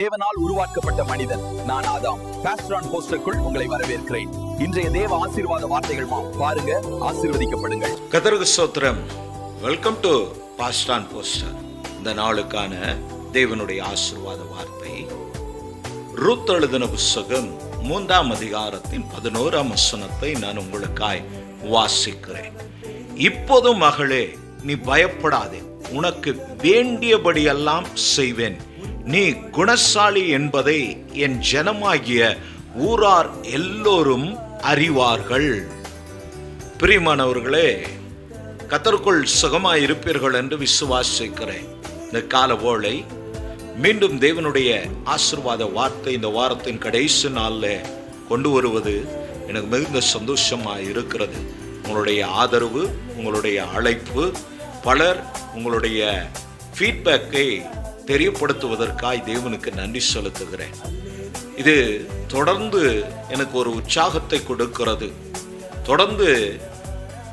தேவனால் உருவாக்கப்பட்ட மனிதன் நான் ஆதாம். பாஸ்டர் ஆன் போஸ்டருக்குள் உங்களை வரவேற்கிறேன். இன்றைய தேவ ஆசீர்வாத வார்த்தைகள் பாருங்க, ஆசீர்வதிக்கப்படுங்கள். கர்த்தருக்கு ஸ்தோத்திரம். Welcome to pastor on poster. இந்த நாளுக்கான தேவனுடைய ஆசீர்வாத வார்த்தை ரூத் எழுதின புத்தகம் 3ஆம் அதிகாரத்தின் 11ஆம் வசனத்தை நான் உங்களுக்காய் வாசிக்கிறேன். இப்போது மகளே, நீ பயப்படாதே, உனக்கு வேண்டியபடியெல்லாம் செய்வேன். நீ குணசாலி என்பதை என் ஜனமாகிய ஊரார் எல்லோரும் அறிவார்கள். பிரியமானவர்களே, கர்த்தருக்குள் சுகமாய் இருப்பீர்கள் என்று விசுவாசிக்கிறேன். இந்த கால வேளை மீண்டும் தேவனுடைய ஆசீர்வாத வார்த்தை இந்த வாரத்தின் கடைசி நாளில் கொண்டு வருவது எனக்கு மிகுந்த சந்தோஷமாக இருக்கிறது. உங்களுடைய ஆதரவு, உங்களுடைய அழைப்பு, பலர் உங்களுடைய ஃபீட்பேக்கை தெரியப்படுத்துவதற்காய் தேவனுக்கு நன்றி செலுத்துகிறேன். இது தொடர்ந்து எனக்கு ஒரு உற்சாகத்தை கொடுக்கிறது. தொடர்ந்து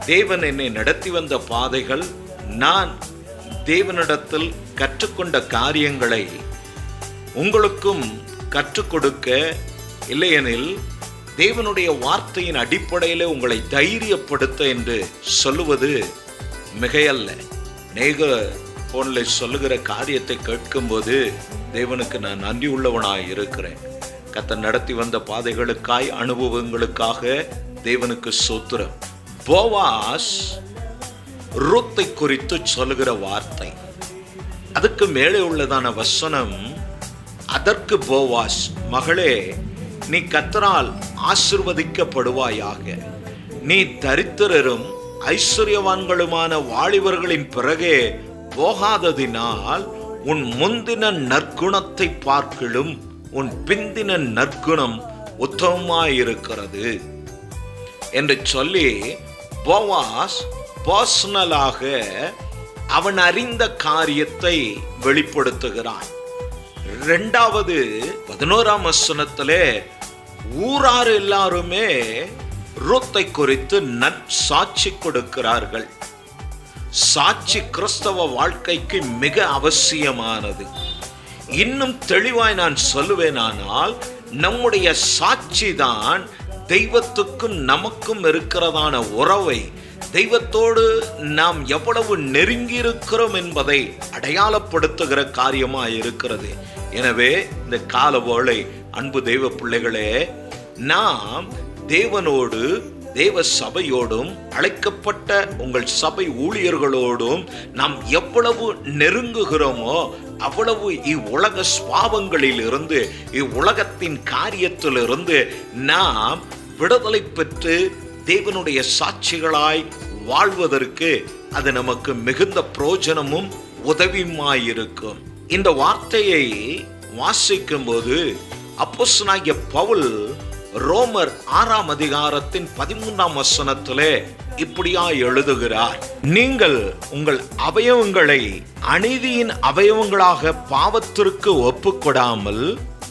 தேவன் என்னை நடத்தி வந்த பாதைகள், நான் தேவனிடத்தில் கற்றுக்கொண்ட காரியங்களை உங்களுக்கும் கற்றுக் கொடுக்க, இல்லையெனில் தேவனுடைய வார்த்தையின் அடிப்படையில் உங்களை தைரியப்படுத்த என்று சொல்லுவது மிகையல்ல. அநேக போனில் சொல்லுகிற காரியத்தை கேட்கும்போது தேவனுக்கு நான் நன்றி உள்ளவனாய் இருக்கிறேன். கர்த்தர் நடத்தி வந்த பாதைகளுக்காய், அனுபவங்களுக்காக தேவனுக்கு ஸ்தோத்திரம். போவாஸ் ரூத்தை குறித்து சொல்லுகிற வார்த்தை, அதுக்கு மேலே உள்ளதான வசனம், அதற்கு போவாஸ், மகளே, நீ கர்த்தரால் ஆசீர்வதிக்கப்படுவாயாக. நீ தரித்திரரும் ஐஸ்வர்யவான்களுமான வாலிபர்களின் பிறகே போகாததினால் உன் முந்தின நற்குணத்தை பார்க்கிலும் உன் பிந்தின நற்குணம் உத்தமமாயிருக்கிறது என்று சொல்லி போவாஸ் பர்சனலாக அவன் அறிந்த காரியத்தை வெளிப்படுத்துகிறான். 2வது 11ஆம் வசனத்திலே ஊரார் எல்லாருமே ரூத்தை குறித்து நற்சாட்சி கொடுக்கிறார்கள். சாட்சி கிறிஸ்தவ வாழ்க்கைக்கு மிக அவசியமானது. இன்னும் தெளிவாய் நான் சொல்லுவேனானால், நம்முடைய சாட்சி தான் தெய்வத்துக்கும் நமக்கும் இருக்கிறதான உறவை, தெய்வத்தோடு நாம் எவ்வளவு நெருங்கி இருக்கிறோம் என்பதை அடையாளப்படுத்துகிற காரியமாக இருக்கிறது. எனவே இந்த கால வேளை அன்பு தெய்வ பிள்ளைகளே, நாம் தேவனோடு, தேவ சபையோடும், அழைக்கப்பட்ட உங்கள் சபை ஊழியர்களோடும் நாம் எவ்வளவு நெருங்குகிறோமோ அவ்வளவு இவ்வுலக சுபாவங்களில் இருந்து, இவ்வுலகத்தின் காரியத்திலிருந்து நாம் விடுதலை பெற்று தேவனுடைய சாட்சிகளாய் வாழ்வதற்கு அது நமக்கு மிகுந்த பிரயோஜனமும் உதவியுமாயிருக்கும். இந்த வார்த்தையை வாசிக்கும் போது அப்போஸ்தலனாகிய பவுல் ரோமர் 6ஆம் அதிகாரத்தின் 13ஆம் வசனத்திலே இப்படியா எழுதுகிறார், நீங்கள் உங்கள் அவயவங்களை அநீதியின் அவயவங்களாக பாவத்திற்கு ஒப்புக்கொடாமல்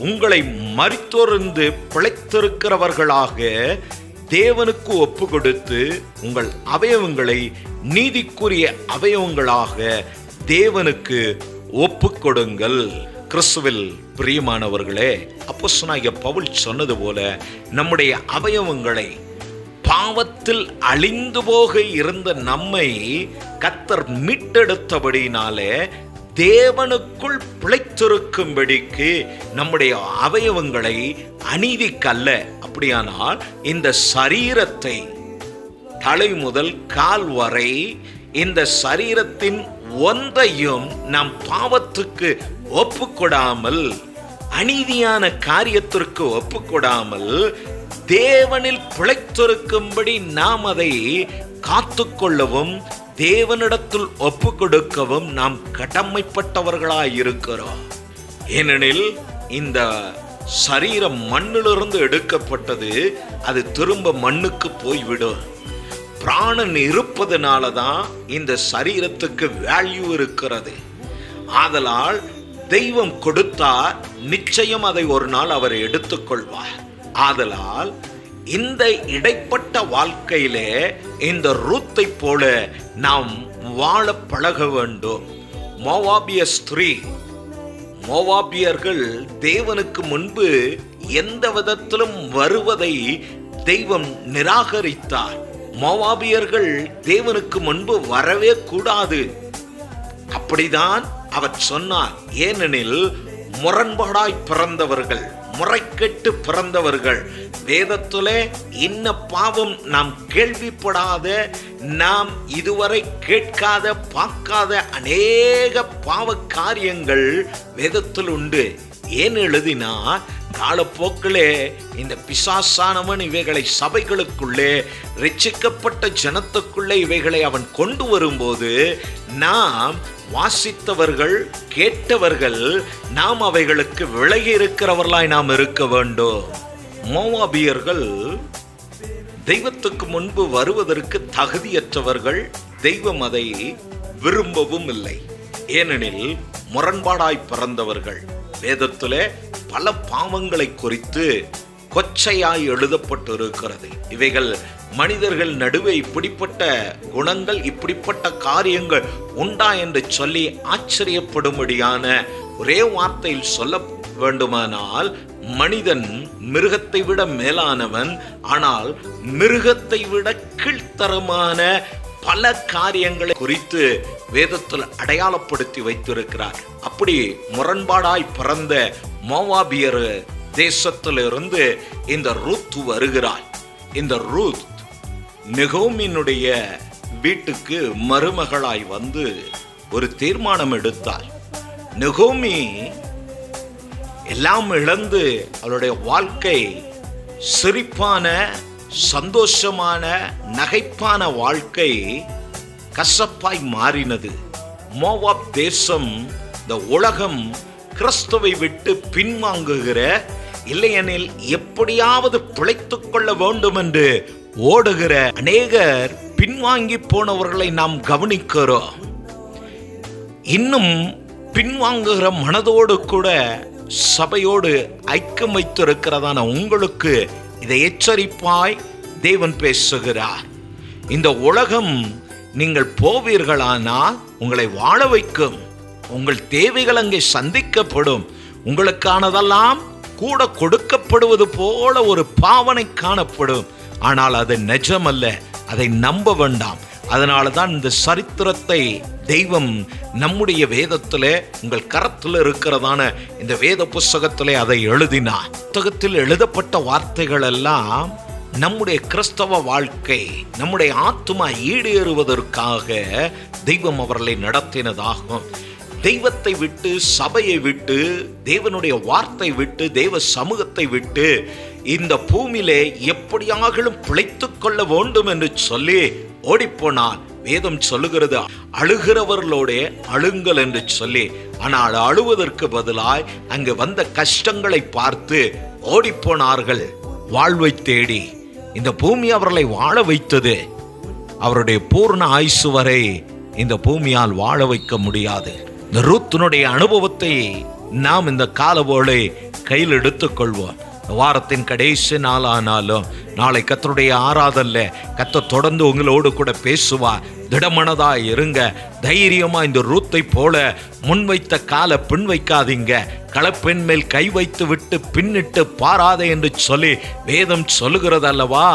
உங்களை மரித்தோர்ந்து பிழைத்திருக்கிறவர்களாக தேவனுக்கு ஒப்பு கொடுத்து உங்கள் அவயவங்களை நீதிக்குரிய அவயவங்களாக தேவனுக்கு ஒப்பு கொடுங்கள். கிறிஸ்துவில் பிரியமானவர்களே, அப்போஸ்தலனாகிய பவுல் சொன்னது போல நம்முடைய அவயவங்களை, பாவத்தில் அழிந்து போக இருந்த நம்மை கர்த்தர் மீட்டெடுத்தபடினாலே தேவனுக்குள் பிழைத்திருக்கும்படிக்கு நம்முடைய அவயவங்களை அநீதிக்கல்ல, அப்படியானால் இந்த சரீரத்தை தலை முதல் கால் வரை இந்த சரீரத்தின் ஒன்றையும் நாம் பாவத்துக்கு ஒப்புக்கொடாமல், அநீதியான காரியத்திற்கு ஒப்புக்கொடாமல் தேவனில் பிழைத்திருக்கும்படி நாம் அதை காத்துக்கொள்ளவும் தேவனிடத்தில் ஒப்பு கொடுக்கவும் நாம் கடமைப்பட்டவர்களாயிருக்கிறோம். ஏனெனில் இந்த சரீரம் மண்ணிலிருந்து எடுக்கப்பட்டது, அது திரும்ப மண்ணுக்கு போய்விடும். பிராணன் இருப்பதனால தான் இந்த சரீரத்துக்கு வேல்யூ இருக்கிறது. ஆதலால் தெய்வம் கொடுத்தார், நிச்சயம் அதை ஒரு நாள் அவர் எடுத்துக்கொள்வார். ஆதலால் இந்த இடைப்பட்ட வாழ்க்கையிலே இந்த ரூத்தை போல நாம் வாழ பழக வேண்டும். மோவாபிய ஸ்திரீ மோவாபியர்கள் தேவனுக்கு முன்பு எந்த விதத்திலும் வருவதை தெய்வம் நிராகரித்தார். மோவாபியர்கள் தேவனுக்கு முன்பு வரவே கூடாது, அப்படிதான் அவர் சொன்னார். ஏனெனில் முரண்பாடாய் பிறந்தவர்கள், முறைகெட்டு பிறந்தவர்கள், வேதத்திலே இன்ன பாவம் நாம் கேள்விப்படாத, நாம் இதுவரை கேட்காத பார்க்காத அநேக பாவ காரியங்கள் வேதத்தில் உண்டு. ஏன் எழுதினா, காலப்போக்கிலே இந்த பிசாசானவன் இவைகளை சபைகளுக்குள்ளே, ரட்சிக்கப்பட்ட ஜனத்துக்குள்ளே இவைகளை அவன் கொண்டு வரும்போது, நாம் வாசித்தவர்கள், கேட்டவர்கள், நாம் அவைகளுக்கு விலகி இருக்கிறவர்களாய் நாம் இருக்க வேண்டும். மோவாபியர்கள் தெய்வத்துக்கு முன்பு வருவதற்கு தகுதியற்றவர்கள். தெய்வம் அதை விரும்பவும் இல்லை. ஏனெனில் முரண்பாடாய் பிறந்தவர்கள். வேதத்திலே பல பாவங்களை குறித்து கொச்சையாய் எழுதப்பட்டு இருக்கிறது. இவைகள் மனிதர்கள் நடுவே இப்படிப்பட்ட குணங்கள், இப்படிப்பட்ட காரியங்கள் உண்டா என்று சொல்லி ஆச்சரியப்படும்படியான ஒரே வார்த்தையில் சொல்ல வேண்டுமானால், மனிதன் மிருகத்தை விட மேலானவன், ஆனால் மிருகத்தை விட கீழ்த்தரமான பல காரியங்களை குறித்து வேதத்தில் அடையாளப்படுத்தி வைத்திருக்கிறார். அப்படி முரண்பாடாய் பிறந்த மோவாபியர் தேசத்திலிருந்து இந்த ரூத் வருகிறாள். இந்த ரூத் நகோமியினுடைய வீட்டுக்கு மருமகளாய் வந்து ஒரு தீர்மானம் எடுத்தாள். நகோமி எல்லாம் இழந்து அவளுடைய வாழ்க்கை சிரிப்பான, சந்தோஷமான, நகைப்பான வாழ்க்கை கசப்பாய் மாறினது. மோவாப் தேசம், இந்த உலகம் கிறிஸ்துவை விட்டு பின்வாங்குகிற, இல்லையெனில் எப்படியாவது பிழைத்துக் கொள்ள வேண்டும் என்று ஓடுகிற அநேகர் பின்வாங்கி போனவர்களை நாம் கவனிக்கிறோம். இன்னும் பின்வாங்குகிற மனதோடு கூட சபையோடு ஐக்கியம் வைத்திருக்கிறதான உங்களுக்கு இதை எச்சரிப்பாய் தேவன் பேசுகிறார். இந்த உலகம் நீங்கள் போவீர்களானால் உங்களை வாழ வைக்கும். உங்கள் தேவைகள் அங்கே சந்திக்கப்படும். உங்களுக்கானதெல்லாம் கூட கொடுக்கப்படுவது போல ஒரு பாவனை காணப்படும். ஆனால் அது நிஜமல்ல, அதை நம்ப வேண்டாம். அதனால தான் இந்த சரித்திரத்தை தெய்வம் நம்முடைய வேதத்திலே, உங்கள் கரத்தில் இருக்கிறதான இந்த வேத புஸ்தகத்திலே அதை எழுதினார். புத்தகத்தில் எழுதப்பட்ட வார்த்தைகள் எல்லாம் நம்முடைய கிறிஸ்தவ வாழ்க்கை, நம்முடைய ஆத்துமா ஈடேறுவதற்காக தெய்வம் அவர்களை நடத்தினதாகும். தெய்வத்தை விட்டு, சபையை விட்டு, தேவனுடைய வார்த்தை விட்டு, தேவ சமூகத்தை விட்டு இந்த பூமியிலே எப்படியாகிலும் பிழைத்துக் கொள்ள வேண்டும் என்று சொல்லி ஓடிப்போனான். வேதம் சொல்லுகிறது, அழுகிறவர்களோட அழுங்கள் என்று சொல்லி. ஆனால் அழுவதற்கு பதிலாய் அங்கு வந்த கஷ்டங்களை பார்த்து ஓடிப்போனார்கள் வாழ்வை தேடி. இந்த பூமி அவர்களை வாழ வைத்தது. அவருடைய பூர்ண ஆயுசு வரை இந்த பூமியால் வாழ வைக்க முடியாது. இந்த ரூத்தினுடைய அனுபவத்தை நாம் இந்த காலவோளை கையில் எடுத்துக்கொள்வோம். வாரத்தின் கடைசி நாளானாலும் நாளை கர்த்தருடைய ஆராதனையில கர்த்தர் தொடர்ந்து உங்களோடு கூட பேசுவார். திடமனதா இருங்க, தைரியமா இந்த ரூத்தை போல முன்வைத்த கால பின் வைக்காதீங்க. களப்பெண் மேல் கை வைத்து விட்டு பின்னிட்டு பாராதே என்று சொல்லி வேதம் சொல்லுகிறது அல்லவா?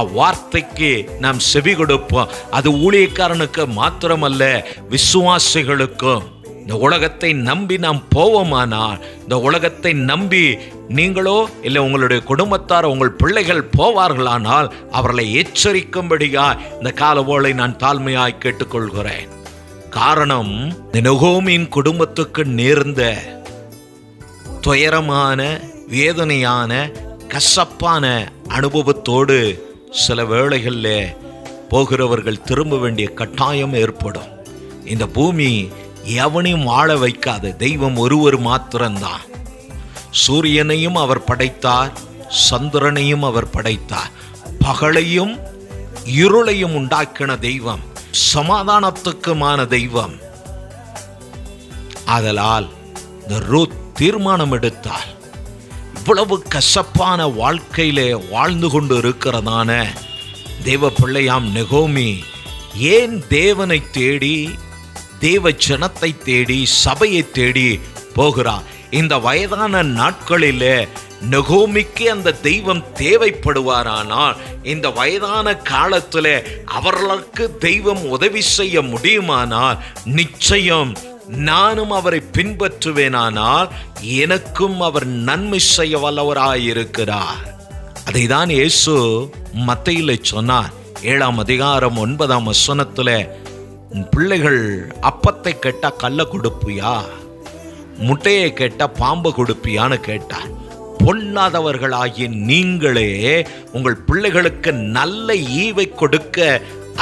அவ்வார்த்தைக்கு நாம் செவி கொடுப்போம். அது ஊழியக்காரனுக்கு மாத்திரமல்ல, விசுவாசிகளுக்கும். இந்த உலகத்தை நம்பி நாம் போவோமானால், இந்த உலகத்தை நம்பி நீங்களோ இல்லை உங்களுடைய குடும்பத்தார், உங்கள் பிள்ளைகள் போவார்களானால் அவர்களை எச்சரிக்கும்படியா இந்த காலவோளை நான் தாழ்மையாய் கேட்டுக்கொள்கிறேன். காரணம், நகோமியின் குடும்பத்துக்கு நேர்ந்த துயரமான, வேதனையான, கசப்பான அனுபவத்தோடு சில வேளைகளில் போகிறவர்கள் திரும்ப வேண்டிய கட்டாயம் ஏற்படும். இந்த பூமி எவனையும் வாழ வைக்காத தெய்வம் ஒருவர் மாத்திரம்தான். சூரியனையும் அவர் படைத்தார், சந்திரனையும் அவர் படைத்தார். பகலையும் இருளையும் உண்டாக்கின தெய்வம், சமாதானத்துக்குமான தெய்வம். ஆதலால் இந்த ரூத் தீர்மானம் எடுத்தார். இவ்வளவு கசப்பான வாழ்க்கையிலே வாழ்ந்து கொண்டு இருக்கிறதான தேவ பிள்ளையாம் நகோமி ஏன் தேவனை தேடி, தேவ ஜனத்தை தேடி, சபையை தேடி போகிறார்? இந்த வயதான நாட்களிலே நகோமிக்கு அந்த தெய்வம் தேவைப்படுவாரானால், இந்த வயதான காலத்தில் அவர்களுக்கு தெய்வம் உதவி செய்ய முடியுமானால், நிச்சயம் நானும் அவரை பின்பற்றுவேனானால் எனக்கும் அவர் நன்மை செய்ய வல்லவராயிருக்கிறார். அதை தான் இயேசு மத்தேயுல சொன்னார். 7ஆம் அதிகாரம் 9ஆம் வசனத்தில், பிள்ளைகள் அப்பத்தை கேட்டா கல்ல கொடுப்பியா, முட்டையை கேட்டா பாம்பு கொடுப்பியான்னு கேட்டார். பொல்லாதவர்களாகிய நீங்களே உங்கள் பிள்ளைகளுக்கு நல்ல ஈவை கொடுக்க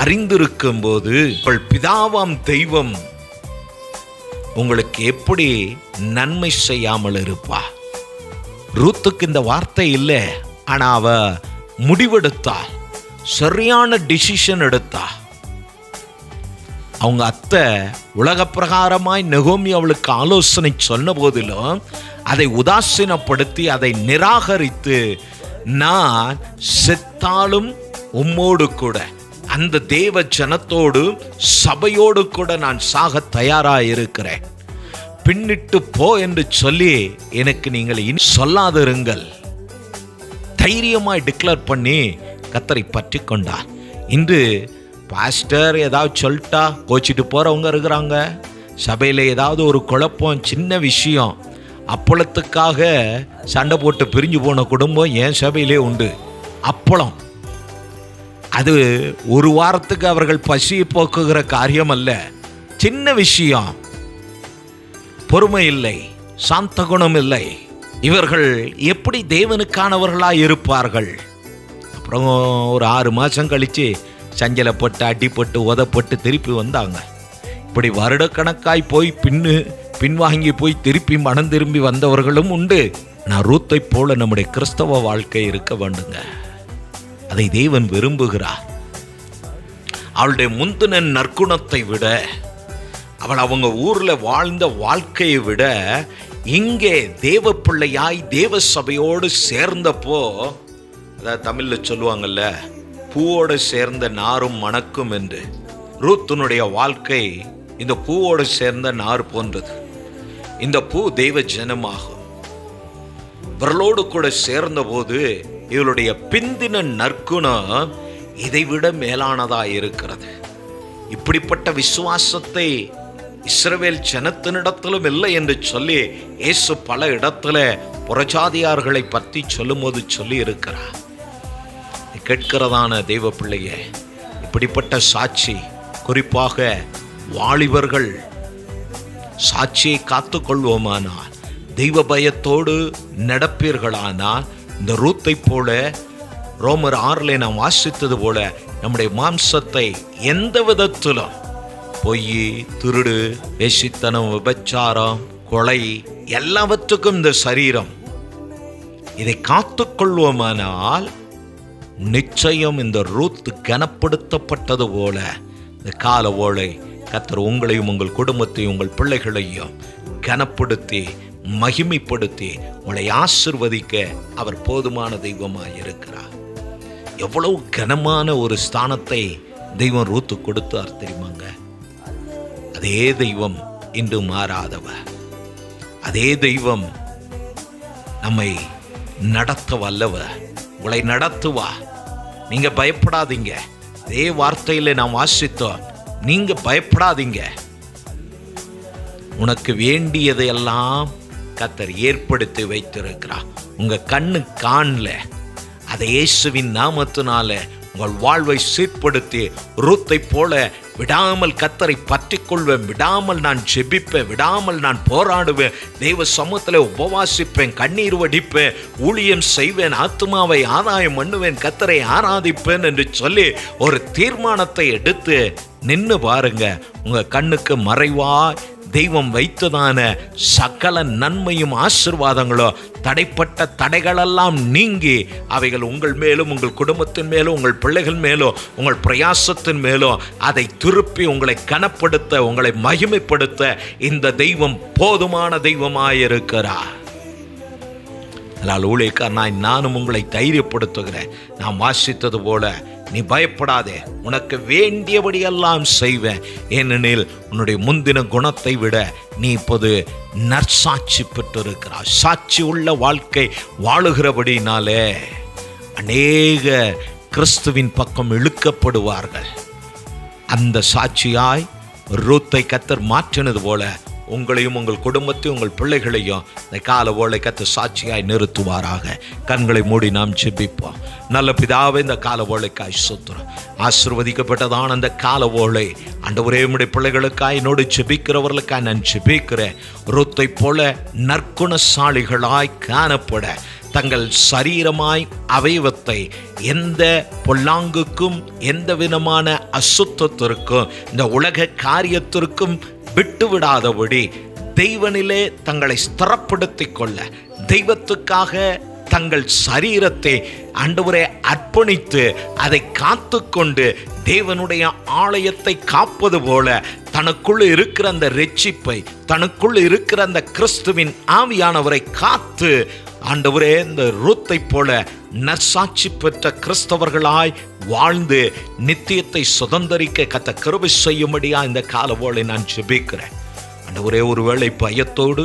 அறிந்திருக்கும் போது உங்கள் பிதாவாம் தெய்வம் உங்களுக்கு எப்படி நன்மை செய்யாமல் இருப்பா? ரூத்துக்கு இந்த வார்த்தை இல்லை, ஆனா அவ முடிவெடுத்தாள், சரியான டிசிஷன் எடுத்தா. அவங்க அத்தை உலக பிரகாரமாய் நகோமி அவளுக்கு ஆலோசனை சொன்ன போதிலும் அதை உதாசீனப்படுத்தி அதை நிராகரித்து, நான் செத்தாலும் உம்மோடு கூட, அந்த தேவ ஜனத்தோடு சபையோடு கூட நான் சாக தயாராக இருக்கிறேன், பின்னிட்டு போ என்று சொல்லி எனக்கு நீங்கள் இனி சொல்லாதிருங்கள், தைரியமாய் டிக்ளேர் பண்ணி கர்த்தரை பற்றி கொண்டார். இன்று பாஸ்டர் ஏதாவது சொல்லிட்டா கோச்சிட்டு போறவங்க இருக்கிறாங்க. சபையில் ஏதாவது ஒரு குழப்பம், சின்ன விஷயம், அப்பளத்துக்காக சண்டை போட்டு பிரிஞ்சு போன குடும்பம் என் சபையிலே உண்டு. அப்பளம் அது ஒரு வாரத்துக்கு அவர்கள் பசியை போக்குகிற காரியம் அல்ல, சின்ன விஷயம். பொறுமை இல்லை, சாந்த குணம் இல்லை. இவர்கள் எப்படி தேவனுக்கானவர்களாக இருப்பார்கள்? அப்புறம் ஒரு 6 மாதம் கழித்து சஞ்சலப்பட்டு அடிப்பட்டு உதப்பட்டு திருப்பி வந்தாங்க. இப்படி வருடக்கணக்காய் போய் பின்வாங்கி போய் திருப்பி மனம் திரும்பி வந்தவர்களும் உண்டு. நான் ரூத்தை போல நம்முடைய கிறிஸ்தவ வாழ்க்கை இருக்க வேண்டுங்க. அதை தேவன் விரும்புகிறார். அவளுடைய முந்தின நற்குணத்தை விட, அவள் அவங்க ஊரில் வாழ்ந்த வாழ்க்கையை விட, இங்கே தேவ பிள்ளையாய் தேவ சபையோடு சேர்ந்தப்போ, அதாவது தமிழில் சொல்லுவாங்கல்ல, பூவோடு சேர்ந்த நாரும் மணக்கும் என்று. ரூத்தினுடைய வாழ்க்கை இந்த பூவோடு சேர்ந்த நார் போன்றது. இந்த பூ தெய்வ ஜனமாகும். இவர்களோடு கூட சேர்ந்த போது இவளுடைய பிந்தின நற்குணம் இதைவிட மேலானதாக இருக்கிறது. இப்படிப்பட்ட விசுவாசத்தை இஸ்ரவேல் ஜனத்தினிடத்திலும் இல்லை என்று சொல்லி இயேசு பல இடத்துல புறஜாதியார்களை பற்றி சொல்லும் போது சொல்லி இருக்கிறார். கேட்கிறதான தெய்வ பிள்ளையே, இப்படிப்பட்ட சாட்சி, குறிப்பாக வாலிபர்கள் சாட்சியை காத்து கொள்வோமானால், தெய்வ பயத்தோடு நடப்பீர்களானால், இந்த ரூத்தை போல ரோமர் 6 நாம் வாசித்தது போல நம்முடைய மாம்சத்தை எந்த விதத்திலும் பொய், திருடு, வேசித்தனம், விபச்சாரம், கொலை எல்லாவற்றுக்கும் இந்த சரீரம் இதை காத்து கொள்வோமானால், நிச்சயம் இந்த ரூத் கனப்படுத்தப்பட்டது போல இந்த கால ஓலை கர்த்தர் உங்களையும் உங்கள் குடும்பத்தையும் உங்கள் பிள்ளைகளையும் கனப்படுத்தி மகிமைப்படுத்தி உங்களை ஆசிர்வதிக்க அவர் போதுமான தெய்வமாய் இருக்கிறார். எவ்வளவு கனமான ஒரு ஸ்தானத்தை தெய்வம் ரூத்து கொடுத்தார் தெரியுமாங்க? அதே தெய்வம் இன்று மாறாதவர். அதே தெய்வம் நம்மை நடத்த வல்லவர். உங்களை நடத்துவா. நீங்க பயப்படாதீங்க. அதே வார்த்தையில நாம் வாசித்தோம், நீங்க பயப்படாதீங்க. உனக்கு வேண்டியதையெல்லாம் கர்த்தர் ஏற்படுத்தி வைத்திருக்கிறார். உங்க கண்ணு காணல, அதை இயேசுவின் நாமத்தினால உங்கள் வாழ்வை சீர்படுத்தி ரூத்தை போல விடாமல் கர்த்தரை பற்றி கொள்வேன், விடாமல் நான் ஜெபிப்பேன், விடாமல் நான் போராடுவேன், தெய்வ சமூகத்தில் உபவாசிப்பேன், கண்ணீர் வடிப்பேன், ஊழியம் செய்வேன், ஆத்துமாவை ஆதாயம் பண்ணுவேன், கர்த்தரை ஆராதிப்பேன் என்று சொல்லி ஒரு தீர்மானத்தை எடுத்து நின்று பாருங்க. உங்க கண்ணுக்கு மறைவா தெய்வம் வைத்ததான சகல நன்மையும் ஆசீர்வாதங்களோ, தடைப்பட்ட தடைகளெல்லாம் நீங்கி அவைகள் உங்கள் மேலும் உங்கள் குடும்பத்தின் மேலும் உங்கள் பிள்ளைகள் மேலும் உங்கள் பிரயாசத்தின் மேலும் அதை திருப்பி உங்களை கனப்படுத்த உங்களை மகிமைப்படுத்த இந்த தெய்வம் போதுமான தெய்வமாயிருக்கிறார். அதனால் ஊழியக்காரனாய் நானும் உங்களை தைரியப்படுத்துகிறேன். நான் வாசித்தது போல நீ பயப்படாதே, உனக்கு வேண்டியபடியெல்லாம் செய்வேன். ஏனெனில் உன்னுடைய முந்தின குணத்தை விட நீ இப்போது நற்சாட்சி பெற்றிருக்கிறாய். சாட்சி உள்ள வாழ்க்கை வாழுகிறபடினாலே அநேக கிறிஸ்துவின் பக்கம் இழுக்கப்படுவார்கள். அந்த சாட்சியாய் ரூத்தை கர்த்தர் மாற்றினது போல உங்களையும் உங்கள் குடும்பத்தையும் உங்கள் பிள்ளைகளையும் இந்த கால ஓலை கர்த்தர் சாட்சியாய் நிறுத்துவாராக. கண்களை மூடி நாம் ஜெபிப்போம். நல்ல பிதாவே, இந்த கால ஓலைக்காய் ஸ்தோத்திரம். ஆசீர்வதிக்கப்பட்டதான அந்த கால ஓலை ஆண்டவரே, உம்முடைய பிள்ளைகளுக்காய் என்னோடு ஜெபிக்கிறவர்களுக்காய் நான் ஜெபிக்கிறேன். ரூத்தை போல நற்குணசாலிகளாய் காணப்பட தங்கள் சரீரமாய் அவயவத்தை எந்த பொல்லாங்குக்கும் எந்த விதமான அசுத்தத்திற்கும் இந்த உலக காரியத்திற்கும் விட்டுவிடாதபடி தெய்வனிலே தங்களை ஸ்திரப்படுத்திக் கொள்ள, தெய்வத்துக்காக தங்கள் சரீரத்தை ஆண்டவரே அர்ப்பணித்து அதை காத்து கொண்டு தேவனுடைய ஆலயத்தை காப்பது போல தனக்குள் இருக்கிற அந்த இரட்சிப்பை, தனக்குள் இருக்கிற அந்த கிறிஸ்துவின் ஆவியானவரை காத்து ஆண்டவரே, இந்த ரூத்தை போல நற்சாட்சி பெற்ற கிறிஸ்தவர்களாய் வாழ்ந்து நித்தியத்தை சுதந்தரிக்க கர்த்தர் கிருபை செய்யும்படியா இந்த காலவோளை நான் ஜெபிக்கிறேன். ஆண்டவரே, ஒருவேளை பயத்தோடு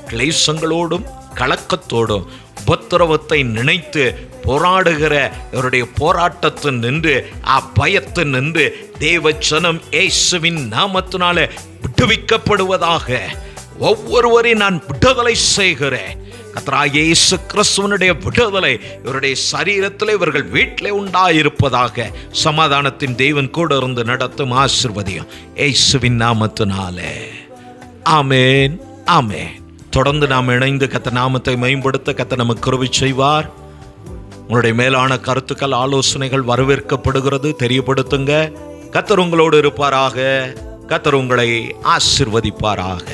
கிளேசங்களோடும் கலக்கத்தோடும் உபத்திரவத்தை நினைத்து போராடுகிற இவருடைய போராட்டத்தில் நின்று பயத்தில் நின்று தேவ ஜனம் இயேசுவின் நாமத்தினால விடுவிக்கப்படுவதாக ஒவ்வொருவரையும் நான் விடுதலை செய்கிறேன். கர்த்தராகிய இயேசு கிறிஸ்துவினுடைய விடுதலை இவருடைய சரீரத்தில் இவர்கள் வீட்டிலே உண்டாயிருப்பதாக. சமாதானத்தின் தேவன் கூட இருந்து நடத்தும் ஆசீர்வதியும் இயேசுவின் நாமத்தினாலே. ஆமென், ஆமென். தொடர்ந்து நாம் இணைந்து கர்த்தர் நாமத்தை மேம்படுத்த கர்த்தர் நமக்கு கிருபை செய்வார். உங்களுடைய மேலான கருத்துக்கள், ஆலோசனைகள் வரவேற்கப்படுகிறது. தெரியப்படுத்துங்க. கர்த்தர் உங்களோடு இருப்பாராக. கர்த்தர் உங்களை ஆசீர்வதிப்பாராக.